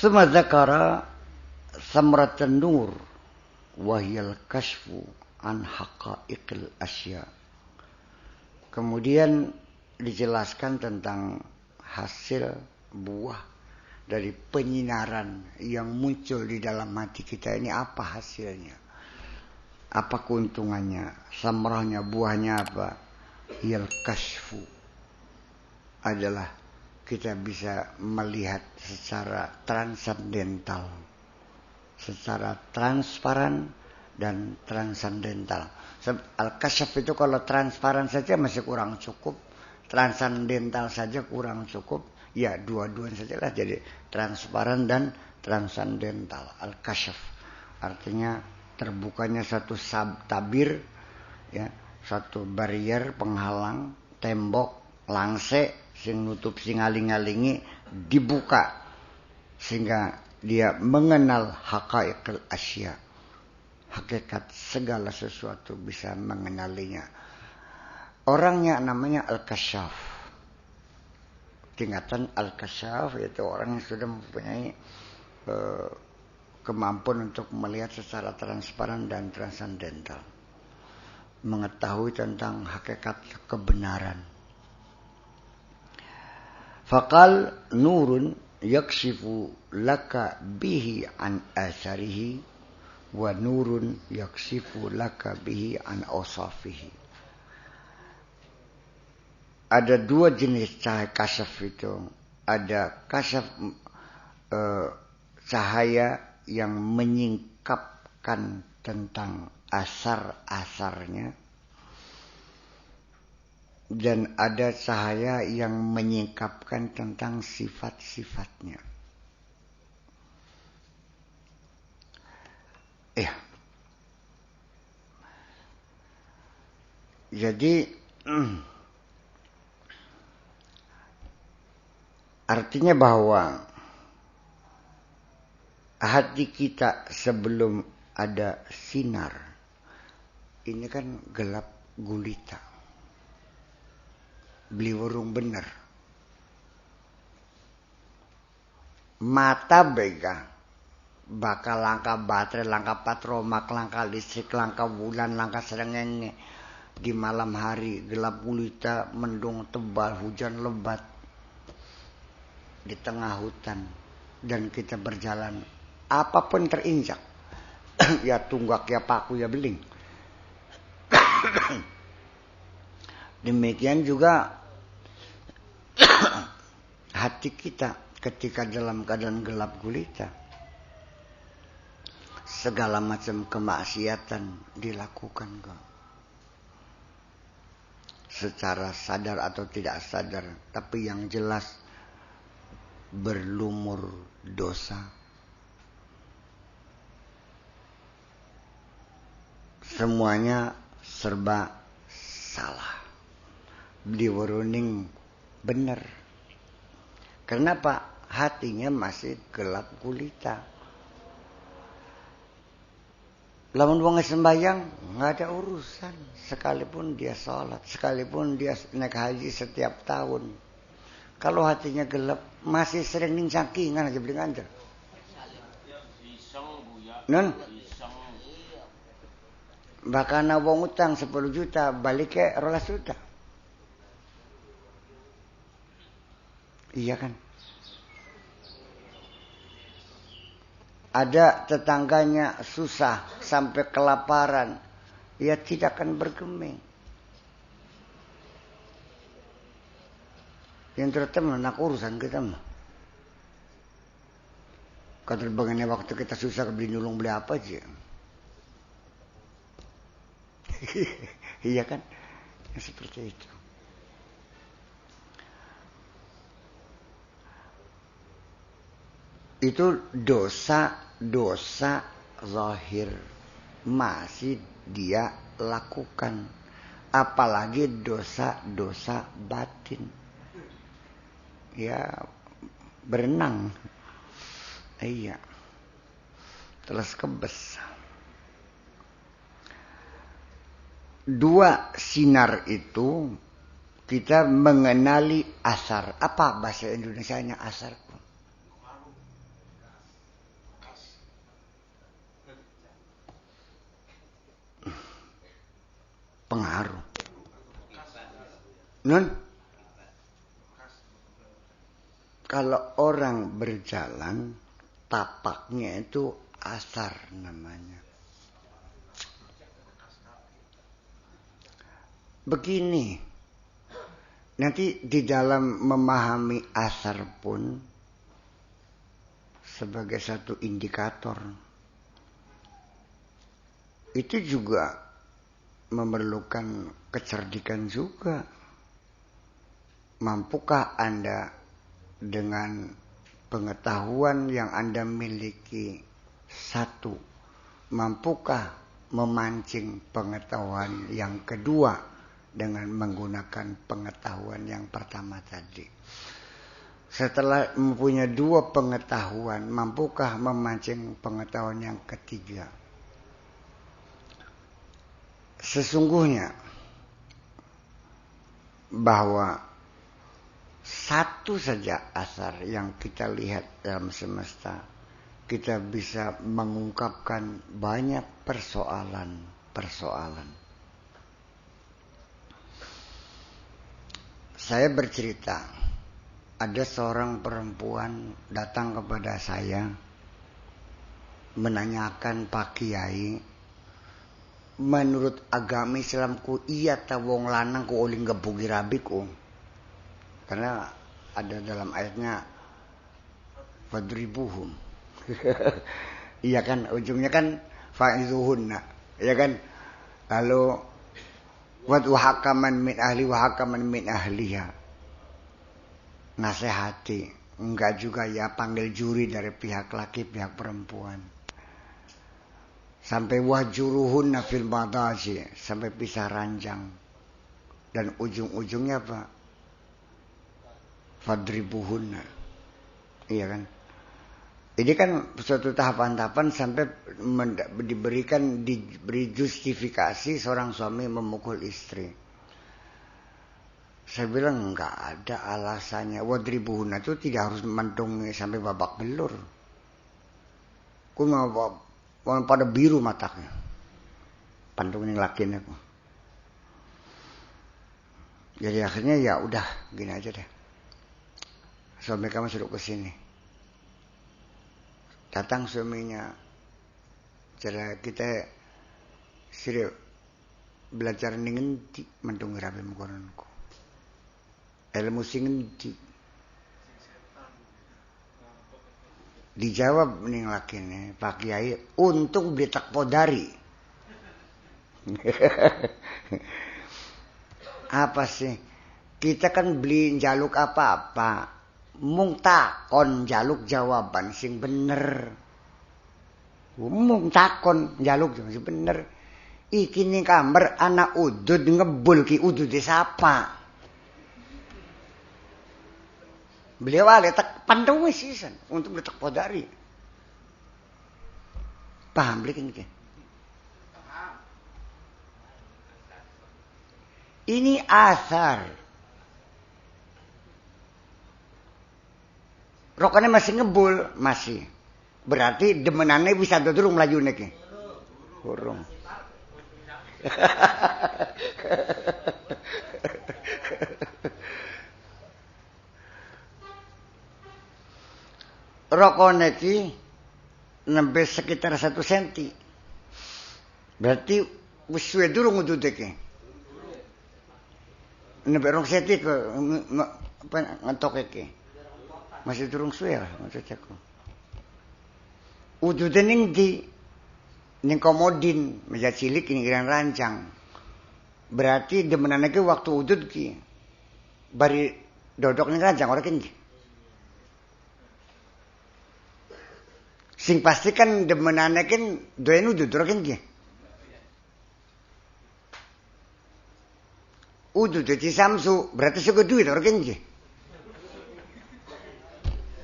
Summa dzakara samratan nur wahyal kashfu an haqaiqil asya. Kemudian dijelaskan tentang hasil buah dari penyinaran yang muncul di dalam hati kita ini, apa hasilnya, apa keuntungannya, samrahnya, buahnya apa? Yal kashfu adalah kita bisa melihat secara transendental, secara transparan dan transendental. Al-kasyaf itu kalau transparan saja masih kurang cukup, transendental saja kurang cukup, ya dua-duanya sajalah jadi transparan dan transendental. Al-kasyaf artinya terbukanya satu tabir, ya, satu barrier penghalang, tembok, langse sing nutup sing ngaling-ngalingi dibuka sehingga dia mengenal haqaiqul asya. Hakikat segala sesuatu bisa mengenalinya. Orangnya namanya al-kasyaf. Tingkatan al-kasyaf yaitu orang yang sudah mempunyai kemampuan untuk melihat secara transparan dan transendental, mengetahui tentang hakikat kebenaran. Faqal nurun yakshifu laka bihi an asarihi wa nurun yakshifu laka bihi an awsafihi. Ada dua jenis cahaya kasyaf itu. Ada kasyaf cahaya yang menyingkapkan tentang asar-asarnya, dan ada cahaya yang menyingkapkan tentang sifat-sifatnya. Jadi artinya bahwa hati kita sebelum ada sinar ini kan gelap gulita, beli warung bener, mata bega, bakal langka baterai, langka patromak, langka listrik, langka bulan, langka serengenge. Di malam hari gelap gulita, mendung tebal, hujan lebat di tengah hutan, dan kita berjalan apapun terinjak ya tunggak, ya paku, ya beling. Demikian juga hati kita ketika dalam keadaan gelap gulita, segala macam kemaksiatan dilakukan kok, secara sadar atau tidak sadar, tapi yang jelas berlumur dosa. Semuanya serba salah, diweruning bener. Kenapa? Hatinya masih gelap gulita. Lamun wong sembahyang nggak ada urusan, sekalipun dia sholat, sekalipun dia naik haji setiap tahun. Kalau hatinya gelap, masih sering ningsangkingan aja beli nganter. Non? Bahkan wong utang 10 juta, balik ke 12 juta. Iya kan? Ada tetangganya susah sampai kelaparan, ia tidak akan bergeming. Yang terutama nak urusan kita mah. Kalau bagaimana waktu kita susah beli nyulung beli apa aja. Iya kan? Ya, seperti itu. Itu dosa zahir masih dia lakukan, apalagi dosa batin. Ya berenang, iya, terus kebes. Dua sinar itu kita mengenali asar. Apa bahasa Indonesianya asar? pengaruh. Non, kalau orang berjalan tapaknya itu asar namanya. Begini, nanti di dalam memahami asar pun sebagai satu indikator itu juga memerlukan kecerdikan juga. Mampukah Anda dengan pengetahuan yang Anda miliki satu, mampukah memancing pengetahuan yang kedua dengan menggunakan pengetahuan yang pertama tadi? Setelah mempunyai dua pengetahuan, mampukah memancing pengetahuan yang ketiga? Sesungguhnya bahwa satu saja asar yang kita lihat dalam semesta, kita bisa mengungkapkan banyak persoalan. Saya bercerita, ada seorang perempuan datang kepada saya menanyakan, Pak Kiai, menurut agama Islamku iya ta wong lanang ku oleh ngebugi rabiku? Karena ada dalam ayatnya fadribuhum. Iya kan, ujungnya kan fa'izuhunna, ya kan? Lalu wa hakaman min ahli wa hakaman min ahliha. Nasihati, enggak juga ya, panggil juri dari pihak laki pihak perempuan. Sampai wahjuruhunna fil madaji, sampai pisah ranjang. Dan ujung-ujungnya apa? Fadribuhunna. Iya kan? Ini kan suatu tahapan-tahapan sampai diberi justifikasi seorang suami memukul istri. Saya bilang enggak ada alasannya. Wadribuhunna itu tidak harus mentungi sampai babak belur. Ku mau pada biru matanya. Pantungin lakinya aku. Jadi akhirnya ya udah gini aja deh. Suami kamu suruh ke sini. Datang suaminya. Cara kita sudah belajar ngendi mentung rabi mukoranku. Ilmu sing ngendi. Dijawab ning lakine, Pak Kiai, untung beli takpodari. Apa sih? Kita kan beli jaluk apa-apa. Mung takon jaluk jawaban sing bener. Mung takon jaluk jawaban sing bener. Iki ning kamar anak udud ngebul ki udude sapa? Beliau tak pandang wisisan untuk letak podari. Paham beli ini? Ini asar. Rokoknya masih ngebul, masih. Berarti demenannya bisa durung melaju niki. Burung. Rokok niki nembe sekitar 1 senti. Berarti wis suwe durung udude iki. Nembe 2 senti ke ngetok iki. Masih durung suwe lah maksudku. Udude ning di ning komodin, meja cilik ning rancang. Berarti demenane ki waktu udud ki. Bari dodok ning rancang ora ki. Sing pasti kan demenane kan doyan udud ora ki. Udud di samsu berarti suka duit ora ki.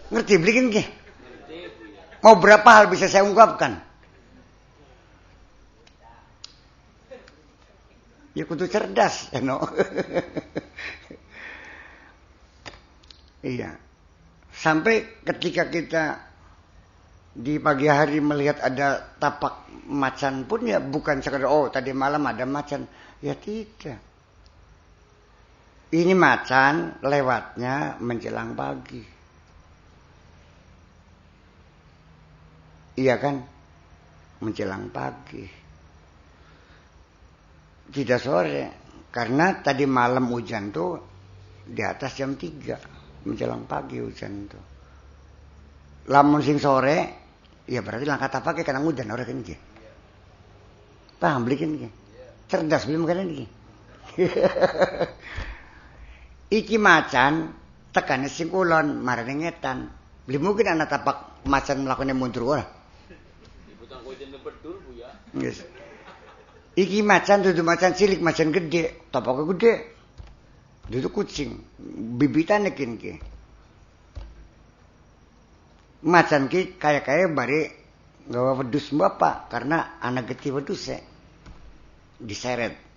Ngerti beli kan? Mau berapa hal bisa saya ungkapkan? Ya kudu cerdas, ya no. Iya. Sampai ketika kita Di pagi hari melihat ada tapak macan pun ya bukan sekadar oh tadi malam ada macan. Ya tidak. Ini macan lewatnya menjelang pagi. Iya kan? Menjelang pagi. Tidak sore. Karena tadi malam hujan tuh di atas jam 3. Menjelang pagi hujan tuh. Lamun sing sore, ya berarti langkah tapak karena hujan orang kan iki. Paham belikin iki. Cerdas belum kan iki. Iki macan tekane sing kulon marane ngetan. Beli mungkin anak tapak macan melakukannya mundur ora. Ibutang koiten betul Bu ya. Yes. Iki macan dudu macan cilik, macan gede, tapaknya gede. Dudu kucing, bibitane kin ki. Macan ki kaya bare gawa wedus bapak karena anak gede wedus diseret.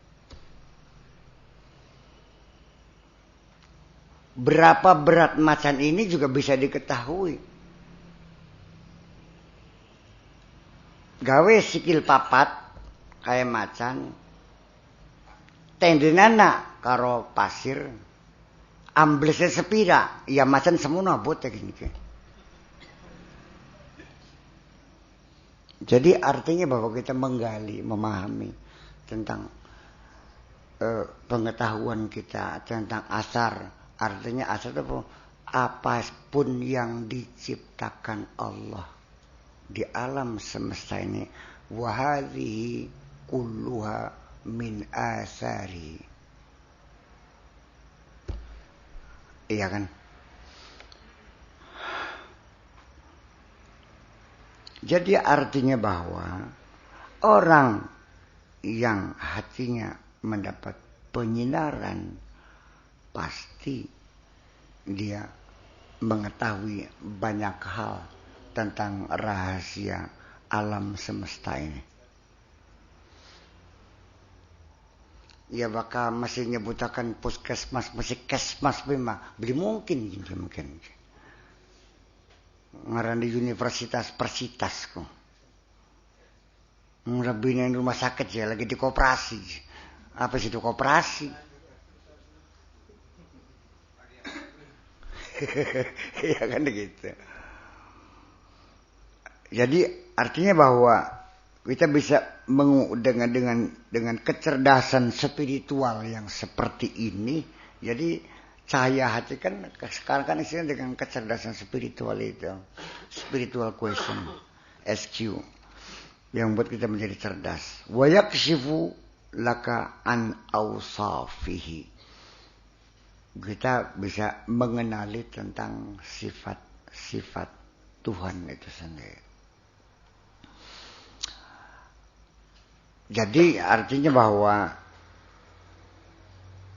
Berapa berat macan ini juga bisa diketahui. Gawe sikil papat kayak macan. Tendenana karo pasir. Amblesnya sepira. Ya macan semuanya bote gini. Jadi artinya bahwa kita menggali, memahami tentang pengetahuan kita tentang asar. Artinya asar itu apapun yang diciptakan Allah di alam semesta ini, wahadhihi kulluha min asari. Iya kan? Jadi artinya bahwa orang yang hatinya mendapat penyinaran pasti dia mengetahui banyak hal tentang rahasia alam semesta ini. Ya bakal masih nyebutakan puskesmas, masih kesmas memang. Belum mungkin. Ngaran di universitas persitas kok. Ngerabinin rumah sakit ya lagi di koperasi. Apa sih itu koperasi? Ya kan gitu. Jadi artinya bahwa kita bisa dengan kecerdasan spiritual yang seperti ini. Jadi cahaya hati kan sekarang kan istilahnya dengan kecerdasan spiritual itu. Spiritual question. SQ. Yang membuat kita menjadi cerdas. Wa yakshifu laka an awsafihi. Kita bisa mengenali tentang sifat-sifat Tuhan itu sendiri. Jadi artinya bahwa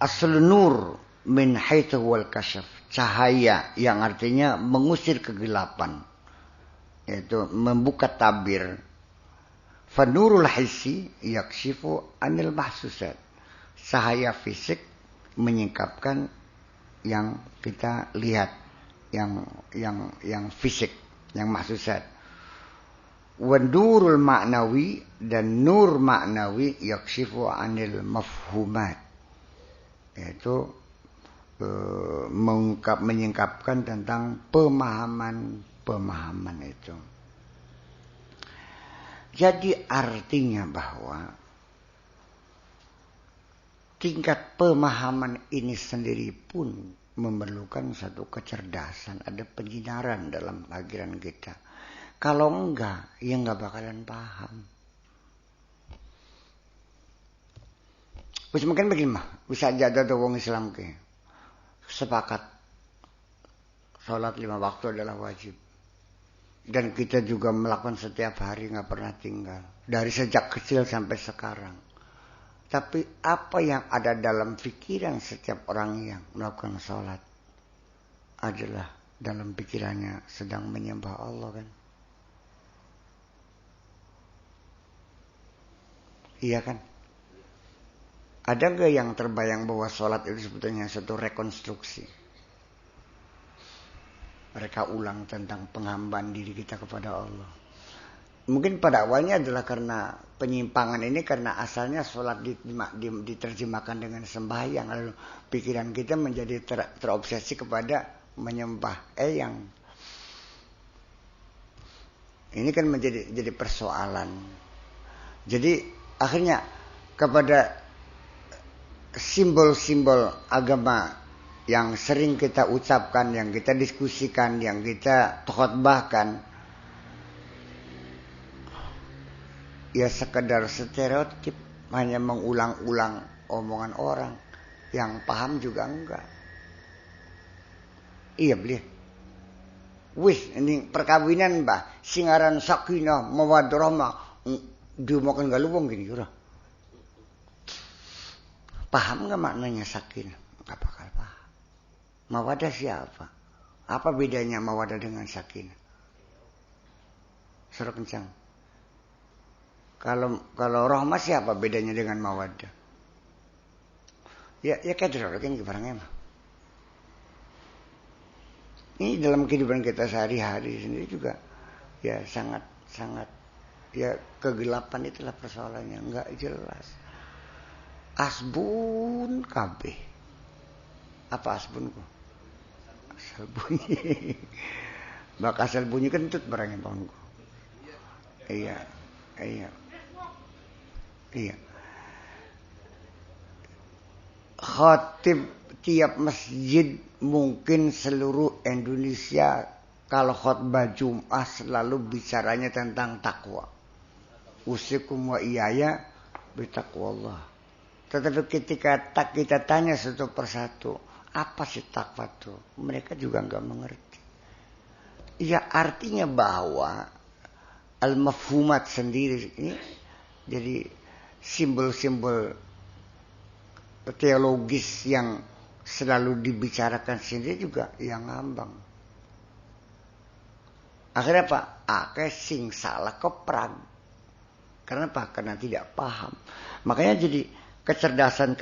aslun nur min haitsu wal kasyaf, cahaya yang artinya mengusir kegelapan, yaitu membuka tabir. Fanurul hissi yakshifu anil mahsusat, cahaya fisik menyingkapkan yang kita lihat, yang fisik, yang mahsusat. Wandurul maknawi dan nur maknawi yakshifu anil mafhumat, yaitu menyingkapkan tentang pemahaman itu. Jadi artinya bahwa tingkat pemahaman ini sendiri pun memerlukan satu kecerdasan, ada penyinaran dalam pikiran kita. Kalau enggak, ya enggak bakalan paham. Wis mungkin begini mah, bisa jaga wong Islam ke. Sepakat salat 5 waktu adalah wajib. Dan kita juga melakukan setiap hari enggak pernah tinggal. Dari sejak kecil sampai sekarang. Tapi apa yang ada dalam pikiran setiap orang yang melakukan salat adalah dalam pikirannya sedang menyembah Allah kan. Iya kan? Ada enggak yang terbayang bahwa sholat itu sebetulnya satu rekonstruksi? mereka ulang tentang penghambaan diri kita kepada Allah. Mungkin pada awalnya adalah karena penyimpangan ini, karena asalnya sholat diterjemahkan dengan sembahyang, lalu pikiran kita menjadi terobsesi kepada menyembah eyang. Ini kan jadi persoalan. Jadi akhirnya kepada simbol-simbol agama yang sering kita ucapkan, yang kita diskusikan, yang kita khotbahkan, ya sekedar stereotip, hanya mengulang-ulang omongan orang, yang paham juga enggak. Iya beli. Wis ini perkawinan mbah, singaran sakinah mawaddah rahmah, diumakan galubong gini ora. Paham enggak maknanya sakinah? Enggak bakal paham. Mawaddah siapa? Apa bedanya mawaddah dengan sakinah? Suruh kencang. Kalau rahmah siapa bedanya dengan mawaddah? Ya kadro kan barangnya mah. Ini dalam kehidupan kita sehari-hari sendiri juga ya sangat ya kegelapan itulah persoalannya, enggak jelas. Asbun kabeh. Apa asbun kok? Asal bunyi. Bak asal bunyi kentut barangnya bangku. Iya. Khatib tiap masjid mungkin seluruh Indonesia kalau khutbah Jum'ah selalu bicaranya tentang takwa. Usikum wa iyaya bitaqwallah. Tetapi ketika kita tanya satu persatu, apa sih takwa itu? Mereka juga enggak mengerti. Ya artinya bahwa al-mafhumat sendiri ini jadi simbol-simbol teologis yang selalu dibicarakan sendiri juga yang ngambang. Akhirnya apa? Sing salah keprag. Karena apa? Karena tidak paham. Makanya jadi kecerdasan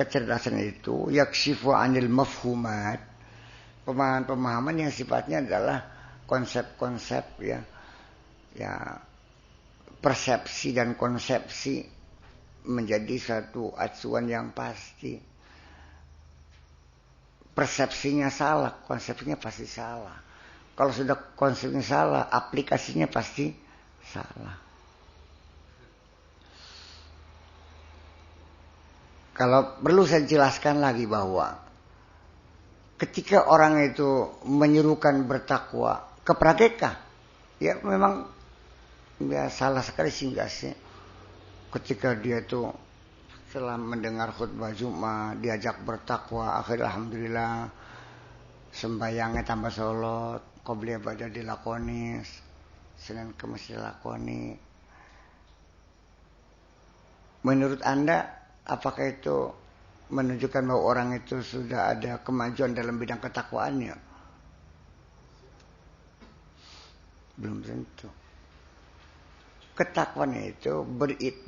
itu yakshifu anil mafhumat, pemahaman yang sifatnya adalah konsep-konsep ya persepsi dan konsepsi menjadi satu acuan yang pasti. Persepsinya salah, konsepsinya pasti salah. Kalau sudah konsepnya salah, aplikasinya pasti salah. Kalau perlu saya jelaskan lagi bahwa ketika orang itu menyerukan bertakwa, keprageka, ya memang ya salah sekali singgasnya. Ketika dia itu setelah mendengar khutbah Jumat diajak bertakwa, akhirnya alhamdulillah sembayangnya tambah sholat, qobliyah ba'da dilakoni, Senin Kemis dilakoni. Menurut Anda apakah itu menunjukkan bahwa orang itu sudah ada kemajuan dalam bidang ketakwaannya? Belum tentu. Ketakwaan itu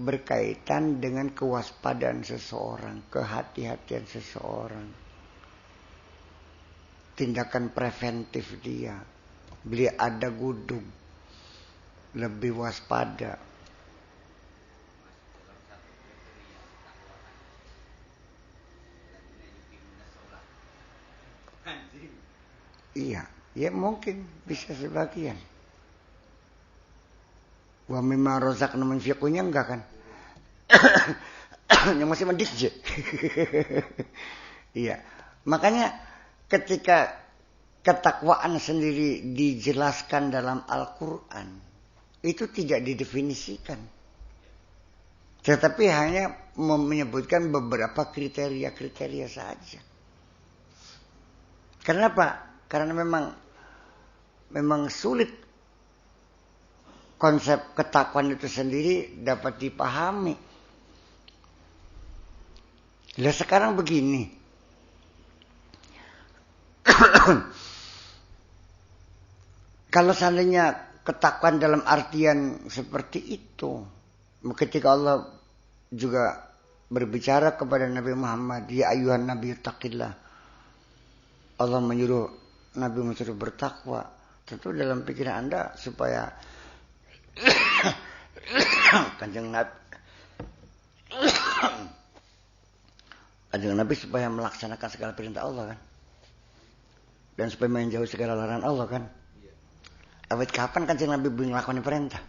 berkaitan dengan kewaspadaan seseorang, kehati-hatian seseorang, tindakan preventif dia. Beli ada gudung, lebih waspada. Iya, ya mungkin bisa sebagian. Wa mimma razaqna munfiqunya enggak kan? Yang masih mendikje. Iya. Makanya ketika ketakwaan sendiri dijelaskan dalam Al-Qur'an, itu tidak didefinisikan. Tetapi hanya menyebutkan beberapa kriteria-kriteria saja. Kenapa? Karena memang sulit konsep ketakwaan itu sendiri dapat dipahami. Lah sekarang begini. Kalau seandainya ketakwaan dalam artian seperti itu, ketika Allah juga berbicara kepada Nabi Muhammad, ya ayuhan nabi taqillah. Allah menyuruh Nabi bertakwa. Tentu dalam pikiran Anda supaya Kanjeng Nabi supaya melaksanakan segala perintah Allah kan. Dan supaya menjauhi segala larangan Allah kan. Awet kapan Kanjeng Nabi melakukan perintah?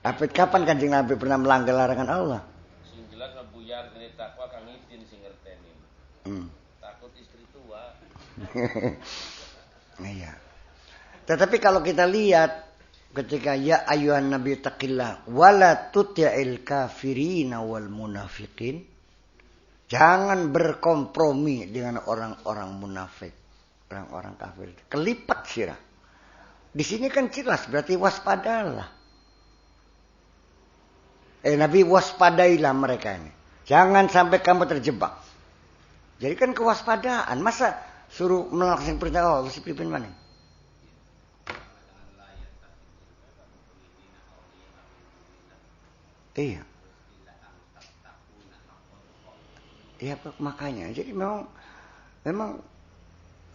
Awet kapan Kanjeng Nabi pernah melanggar larangan Allah? Sing jelas buyar dari takwa kang izin sing ngerteni. Takut istri tua. Iya. Tetapi kalau kita lihat ketika ya ayuhan nabi taqillah wala tuti'il kafirina wal munafiqin, jangan berkompromi dengan orang-orang munafik, orang-orang kafir. Kelipat sirah. Di sini kan jelas berarti waspadalah. Nabi waspadailah mereka ini. Jangan sampai kamu terjebak. Jadi kan kewaspadaan. Masa suruh melaksanakan perintah Allah si pimpin mana? Iya. Iya makanya. Jadi memang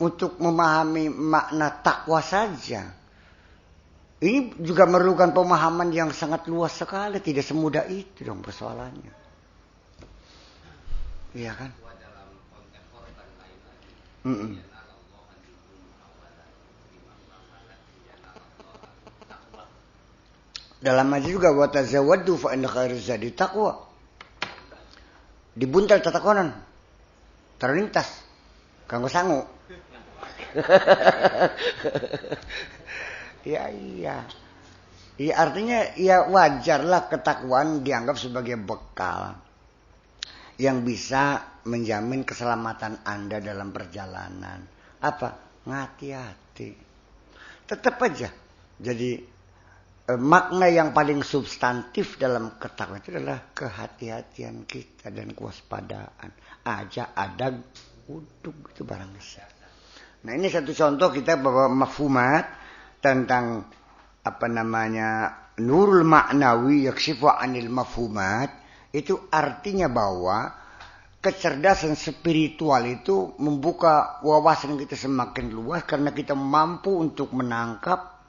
untuk memahami makna takwa saja. Ini juga memerlukan pemahaman yang sangat luas sekali. Tidak semudah itu dong persoalannya. Iya kan? Dalam hadis juga wa tazawwadu fa inna khairaz zadi taqwa. Dibuntal tatakonan. Terlintas. Kanggo sangu. Iya. Iya artinya ya wajarlah ketakwaan dianggap sebagai bekal yang bisa menjamin keselamatan Anda dalam perjalanan. Apa? Ngati-hati. Tetap aja. Jadi makna yang paling substantif dalam ketakwaan itu adalah kehati-hatian kita dan kewaspadaan. Aja ada uduk itu barang besar. Nah ini satu contoh kita bahwa mafhumat tentang nurul ma'nawi yakshifu anil mafhumat itu artinya bahwa kecerdasan spiritual itu membuka wawasan kita semakin luas karena kita mampu untuk menangkap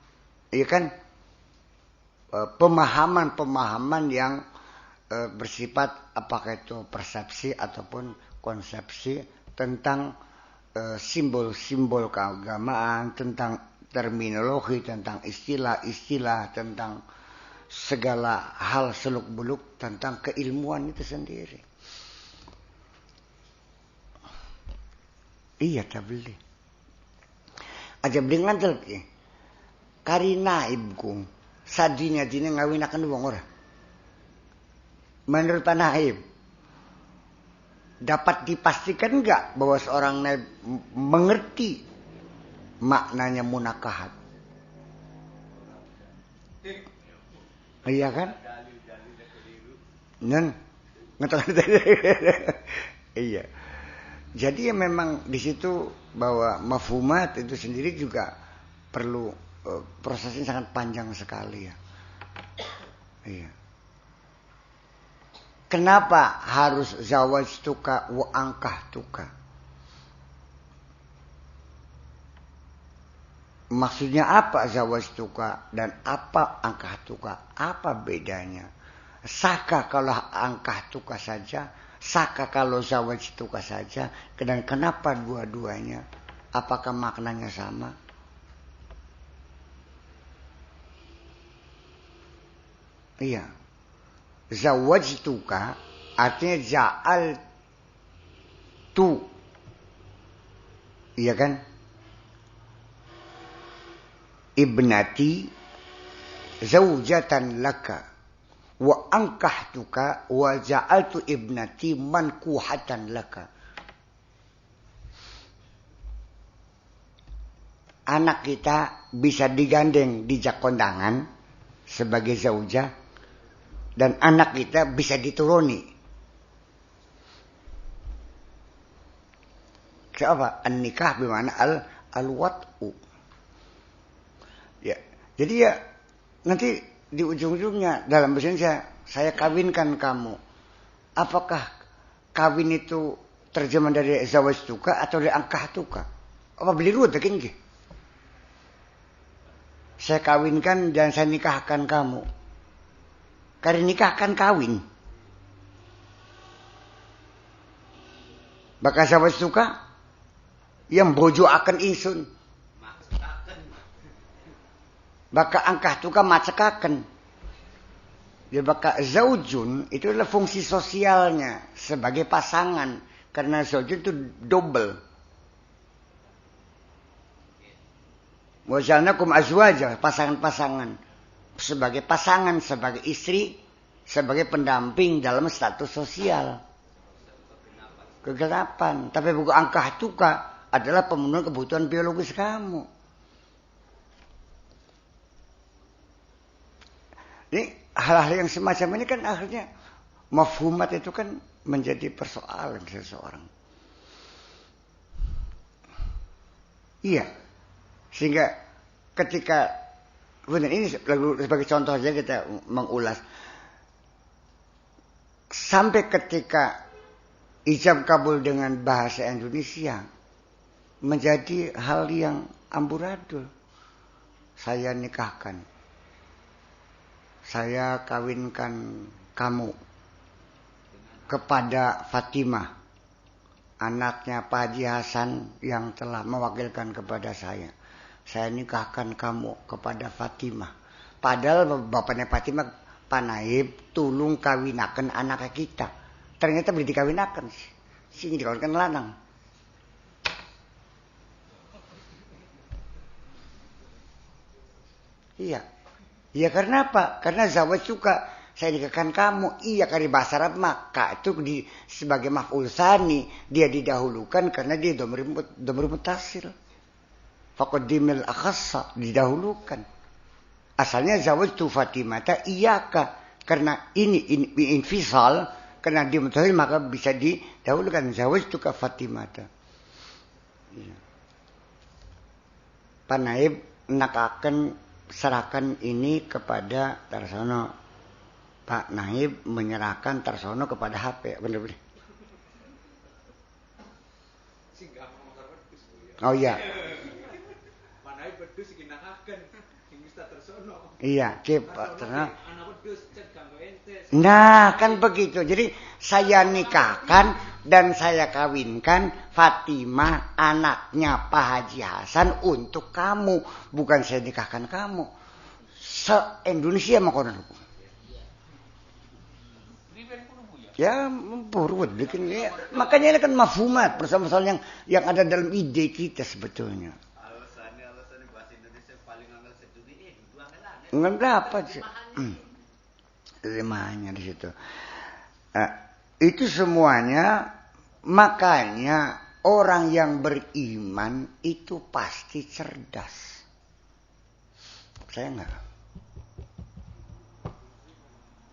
pemahaman-pemahaman yang bersifat apakah itu persepsi ataupun konsepsi tentang simbol-simbol keagamaan, tentang terminologi, tentang istilah-istilah, tentang segala hal seluk-beluk tentang keilmuan itu sendiri. Iya tabli. Aja blingan telki. Karina ibku sadinya dine ngawinaken wong ora. Menurut Pak Naib, dapat dipastikan enggak bahwa seorang naib mengerti maknanya munakahat? Iya kan? Iya. Jadi ya memang di situ bahwa mafhumat itu sendiri juga perlu prosesnya sangat panjang sekali ya. Iya. Kenapa harus zawajtuka wa ankahtuka? Maksudnya apa zawajtuka dan apa ankahtuka? Apa bedanya? Saka kalau ankahtuka saja, saka kalau zawajtuka saja, dan kenapa dua-duanya? Apakah maknanya sama? Iya. Zawajtuka artinya ja'al tu. Iya kan? Ibnati zaujatan laka wa ankahtuka wa ja'altu ibnati mankuhatan laka. Anak kita bisa digandeng dijak kondangan sebagai zauja dan anak kita bisa dituruni. Siapa? An-nikah bermakna al-wat'u. Ya. Jadi ya nanti di ujung-ujungnya dalam bahasa Indonesia saya kawinkan kamu. Apakah kawin itu terjemahan dari zawajtuka atau dari angkahtuka? Apa beli ruwet begini? Saya kawinkan dan saya nikahkan kamu. Karena nikahkan kawin. Baka zawajtuka yang bojo akan insun. Baka angkahtuka macekaken. Ya baka zaujun itu adalah fungsi sosialnya sebagai pasangan. Karena zaujun itu double. Wajalnakum azwaja, pasangan-pasangan. Sebagai pasangan, sebagai istri, sebagai pendamping dalam status sosial. Kegelapan. Tapi buku angkahtuka adalah pemenuhan kebutuhan biologis kamu. Ini hal-hal yang semacam ini kan akhirnya mafhumat itu kan menjadi persoalan seseorang. Iya. Sehingga ketika ini sebagai contoh saja kita mengulas. Sampai ketika ijab kabul dengan bahasa Indonesia menjadi hal yang amburadul. Saya nikahkan. Saya kawinkan kamu kepada Fatimah, anaknya Pak Haji Hasan yang telah mewakilkan kepada saya. Saya nikahkan kamu kepada Fatimah. Padahal bapaknya Fatimah, Pak Naib, tulung kawinakan anak kita. Ternyata beli dikawinakan. Sini dikawinkan lanang. Iya. Iya karena apa? Karena zawajtuka, saya nikahkan kamu. Iya karena bahasa Arab maka itu sebagai maf'ul tsani, dia didahulukan karena dia dhamir muttasil. Faqaddimil akhassa, didahulukan. Asalnya zawajtu Fatimata iyaka, karena ini infisal, karena dia mutasil maka bisa didahulukan. Zawajtu ka Fatimata. Ya. Pak Naib nak akan serahkan ini kepada Tarsono. Pak Naib menyerahkan Tarsono kepada HP. Benar-benar. Oh iya. Iya, nah kan begitu. Jadi saya nikahkan dan saya kawinkan Fatimah anaknya Pak Haji Hasan untuk kamu. Bukan saya nikahkan kamu. Se-Indonesia makonan. Ya, buruk bikin ya. Makanya ini kan mafhumat persoalan yang ada dalam ide kita sebetulnya. Enggak dapat sih. Limanya di situ. Itu semuanya makanya orang yang beriman itu pasti cerdas. Saya enggak.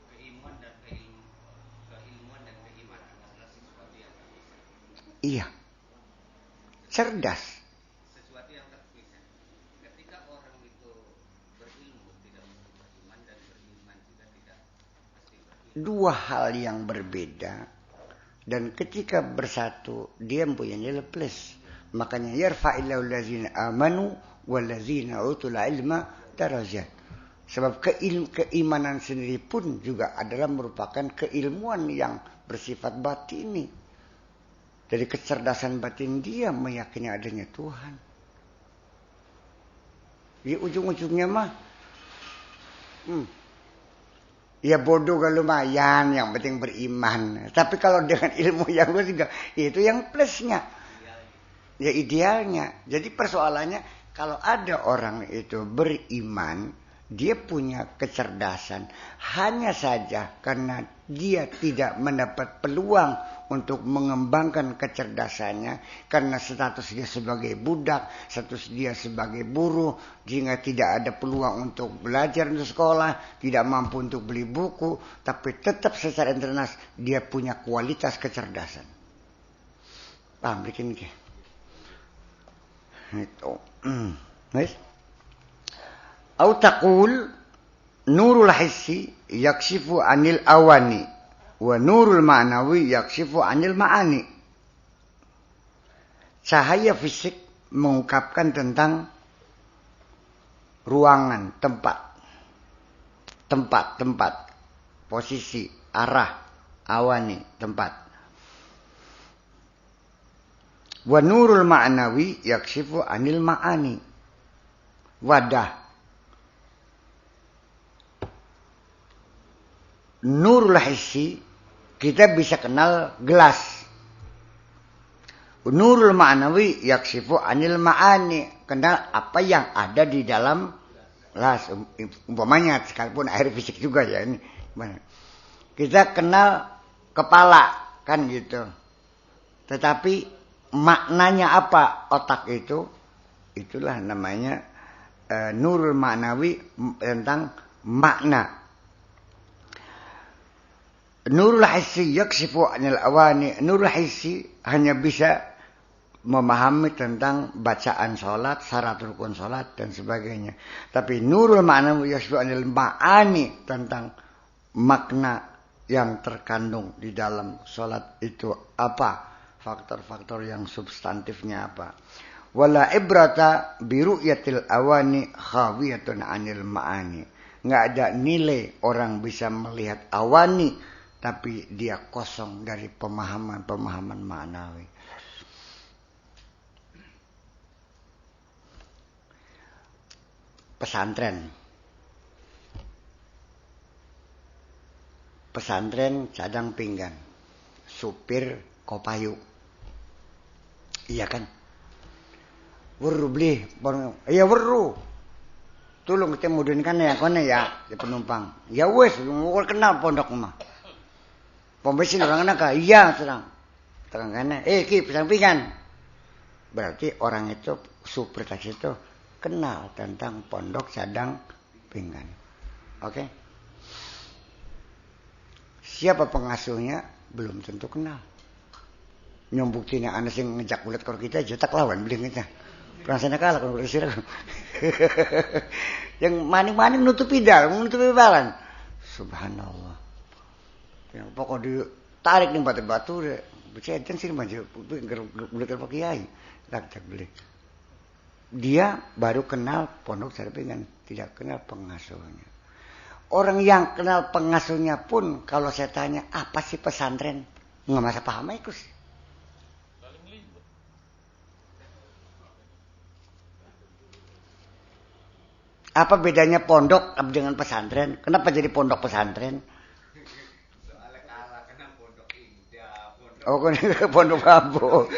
Keilmuan dan keimanan adalah sesuatu yang terpisah. Iya. Cerdas. Dua hal yang berbeda dan ketika bersatu dia mempunyai nilai plus. Makanya yarfa'illahu allazina amanu wallazina utul ilma darajat. Sebab keimanan sendiri pun juga adalah merupakan keilmuan yang bersifat batini. Dari kecerdasan batin dia meyakini adanya Tuhan. Di ujung-ujungnya mah ya bodoh kan lumayan, yang penting beriman. Tapi kalau dengan ilmu yang gue juga, itu yang plusnya. Ya idealnya. Jadi persoalannya, kalau ada orang itu beriman, dia punya kecerdasan. Hanya saja karena dia tidak mendapat peluang untuk mengembangkan kecerdasannya. Karena status dia sebagai budak, status dia sebagai buruh. Jika tidak ada peluang untuk belajar untuk sekolah, tidak mampu untuk beli buku. Tapi tetap secara internal dia punya kualitas kecerdasan. Paham bikin ke? Itu. Nice. Au taqul nurul hissi yakshifu anil awani wa nurul ma'nawi yakshifu anil ma'ani. Cahaya fisik mengungkapkan tentang ruangan, tempat, posisi, arah, awani, tempat. Wa nurul ma'nawi yakshifu anil ma'ani. Wadah. Nurul hissi kita bisa kenal gelas. Nurul ma'nawi yakshifu anil ma'ani, kenal apa yang ada di dalam gelas. Umpamanya sekalipun air fisik juga ya ini. Kita kenal kepala kan gitu. Tetapi maknanya apa otak itu? Itulah namanya nurul ma'nawi, tentang makna. Nurul hissi yakshifu anil awani. Nurul hissi hanya bisa memahami tentang bacaan sholat, syarat rukun sholat dan sebagainya. Tapi nurul ma'nawi yakshifu anil ma'ani, tentang makna yang terkandung di dalam sholat itu apa, faktor-faktor yang substantifnya apa. Wala ibrata biru'yatil awani khawiyatun anil ma'ani. Nggak ada nilai orang bisa melihat awani tapi dia kosong dari pemahaman ma'nawi. Pesantren cadang pinggan, supir kopayu, iya kan? Weru beli, iya weru. Tolong kita mudunkan ya kone ya penumpang. Ya wes, mau kenal pondok mah. Pembesin orang anak iya terang kan? Ki cadang pinggan. Berarti orang itu supir taksi itu kenal tentang pondok cadang pinggan. Oke? Siapa pengasuhnya? Belum tentu kenal. Nyombuktinya anak sing ngejak bulat kalau kita jetak lawan beli kita. Perasaan kalah kalau bersih. Yang maning-maning nutupi balan. Subhanallah. Yang pokok ditarik nih batu-batu deh. Beceden sih maju bulat kalau kiai. Tak beli. Dia baru kenal pondok cadang pinggan, tidak kenal pengasuhnya. Orang yang kenal pengasuhnya pun kalau saya tanya apa sih pesantren, nggak masa paham ikut. Apa bedanya pondok dengan pesantren? Kenapa jadi pondok pesantren? Soalnya kalah kena pondok indah. Oh, pondok bambu.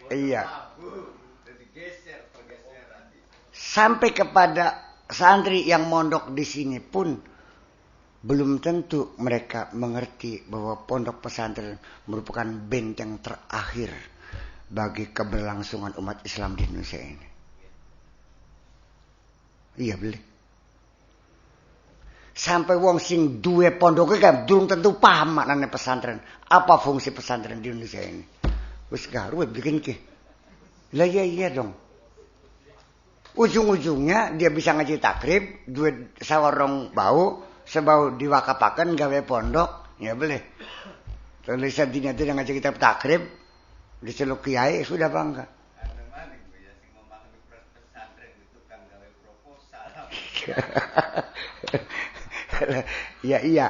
Iya. Sampai kepada santri yang mondok di sini pun belum tentu mereka mengerti bahwa pondok pesantren merupakan benteng terakhir bagi keberlangsungan umat Islam di Indonesia ini. Iya beli. Sampai wong sing duwe pondok kan durung tentu paham maknane pesantren. Apa fungsi pesantren di Indonesia ini? Wis garu bikin ki. Lah iya dong. Ujung-ujungnya dia bisa ngaji takrib, duit sawarong bau, sebau diwakapaken gawe pondok, ya boleh. Tulisan dina itu ngaji kitab takrib, diceluk kiai sudah bangga. Iya.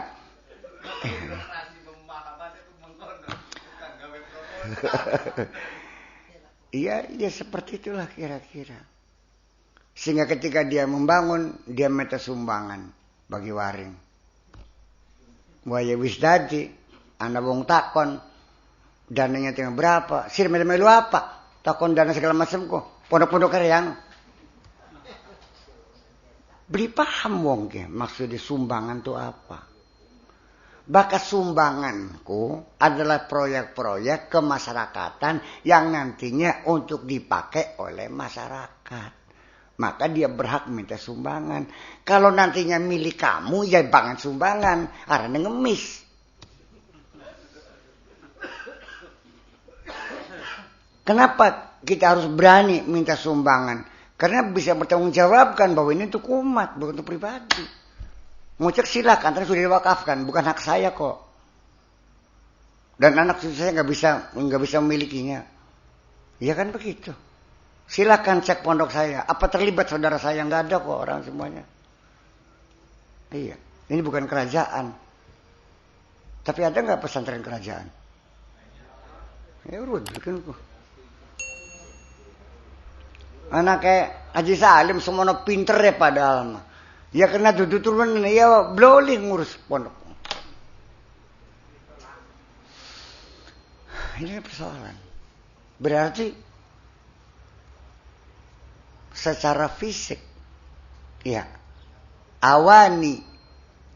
Iya seperti itulah kira-kira. Sehingga ketika dia membangun, dia minta sumbangan bagi waring. Waya wis dadi, ana wong takon, dananya tinggal berapa? Sir melu apa? Takon dana segala macam kok. Pondok-pondok karyang. Beri paham wong ke, maksudnya sumbangan itu apa? Bakat sumbanganku adalah proyek-proyek kemasyarakatan yang nantinya untuk dipakai oleh masyarakat. Maka dia berhak minta sumbangan. Kalau nantinya milik kamu, ya banget sumbangan. Karena ngemis. Kenapa kita harus berani minta sumbangan? Karena bisa bertanggung jawabkan bahwa ini untuk umat, bukan untuk pribadi. Mau cek silakan, terus sudah diwakafkan. Bukan hak saya kok. Dan anak cucu saya nggak bisa memilikinya. Ya kan begitu. Silakan cek pondok saya. Apa terlibat saudara saya? Nggak ada kok orang semuanya. Iya. Ini bukan kerajaan. Tapi ada nggak pesantren kerajaan? Ya udah bikin kok. Anak kayak Haji Salim semono pinter ya padahal mah. Ya kena duduk turun ya boleh ngurus pondok. Ini persoalan. Berarti secara fisik ya awani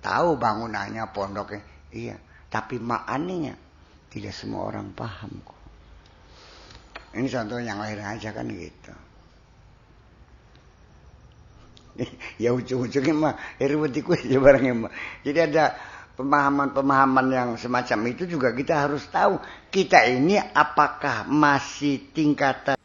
tahu bangunannya pondoknya iya, tapi maknanya tidak semua orang paham kok. Ini contoh yang lain aja kan gitu. Ya ujung-ujungnya mah ribetiku aja barangnya mah. Jadi ada pemahaman-pemahaman yang semacam itu juga kita harus tahu kita ini apakah masih tingkatan